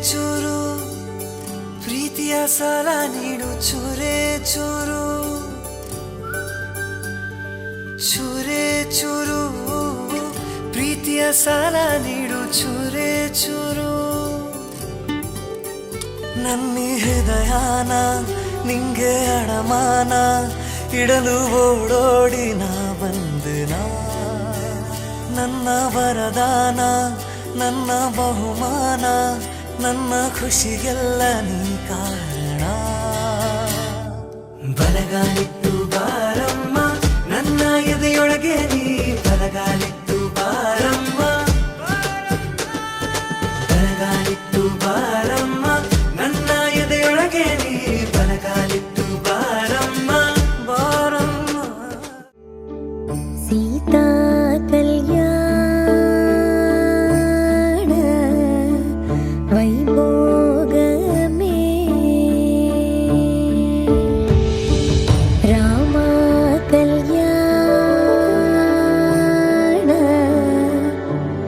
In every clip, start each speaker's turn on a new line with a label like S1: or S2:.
S1: ಚೂರು ಪ್ರೀತಿಯ ಸಾಲ ನೀಡು ಚೂರೇ ಚೂರು ಚೂರೇ ಚೂರು ಪ್ರೀತಿಯ ಸಾಲ ನೀಡು ಚೂರೇ ಚೂರು ನನ್ನ ಹೃದಯನ ನಿಂಗೆ ಅಡಮಾನ ಇಡಲು ಓಡೋಡಿ ನಾ ಬಂದನ ನನ್ನ ವರದಾನ ನನ್ನ ಬಹುಮಾನ ನನ್ನ ಖುಷಿಗೆಲ್ಲ ನೀ ಕಾರಣ ಬಲಗಾಲಿಟ್ಟು ಬಾರಮ್ಮ ನನ್ನ ಎದೆಯೊಳಗೆ ನೀ ಬಲಗಾಲಿಟ್ಟು ಬಾರಮ್ಮ ಬಲಗಾಲಿಟ್ಟು ಬಾರಮ್ಮ ನನ್ನ ಎದೆಯೊಳಗೆ ನೀ ಬಲಗಾಲಿಟ್ಟು ಬಾರಮ್ಮ ಬಾರಮ್ಮ
S2: ಸೀತಾ ಕಲ್ಯಾಣ ವೈಭೋಗಮೇ ರಾಮ ಕಲ್ಯಾಣ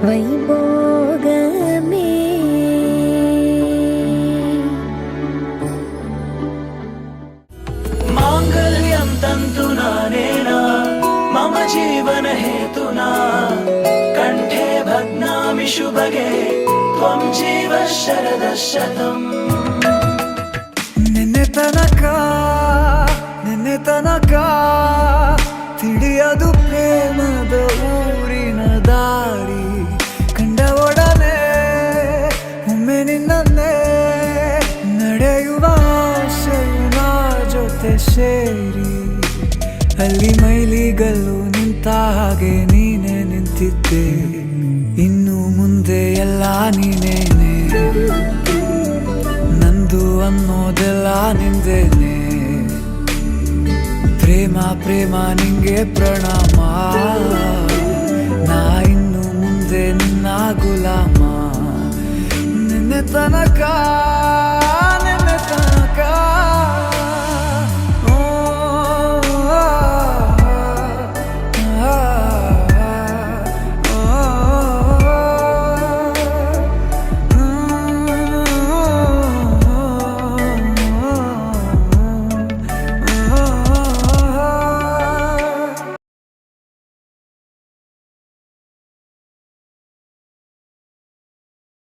S2: ವೈಭೋಗಮೇ
S1: मांगल्यं तन्तुना नेन मम जीवन हेतुना कंठे भग्नामि शुभगे त्वं जीव शरदः शतम् ನಿನ್ನೆ ತನಕ ತಿಳಿಯದು ಪ್ರೇಮದ ಊರಿನ ದಾರಿ ಕಂಡ ಒಡನೆ ಒಮ್ಮೆ ನಿನ್ನೇ ನಡೆಯುವ ಆಸೆಯ ಜೊತೆ ಸೇರಿ ಅಲ್ಲಿ ಮೈಲಿಗಲ್ಲು ನಿಂತ ಹಾಗೆ ನೀನೆ ನಿಂತಿದ್ದೆ ಇನ್ನು ಮುಂದೆ ಎಲ್ಲ ನೀನೇನೆ ನಂದು ಅನ್ನೋದೆಲ್ಲ ನಿಂದೇನೆ ಪ್ರೇಮ ಪ್ರೇಮ ನಿಂಗೆ ಪ್ರಣಾಮ ನಾ ಇನ್ನು ಮುಂದೆ ನಿನ್ನ ಗುಲಾಮ ನಿನ್ನೆ ತನಕ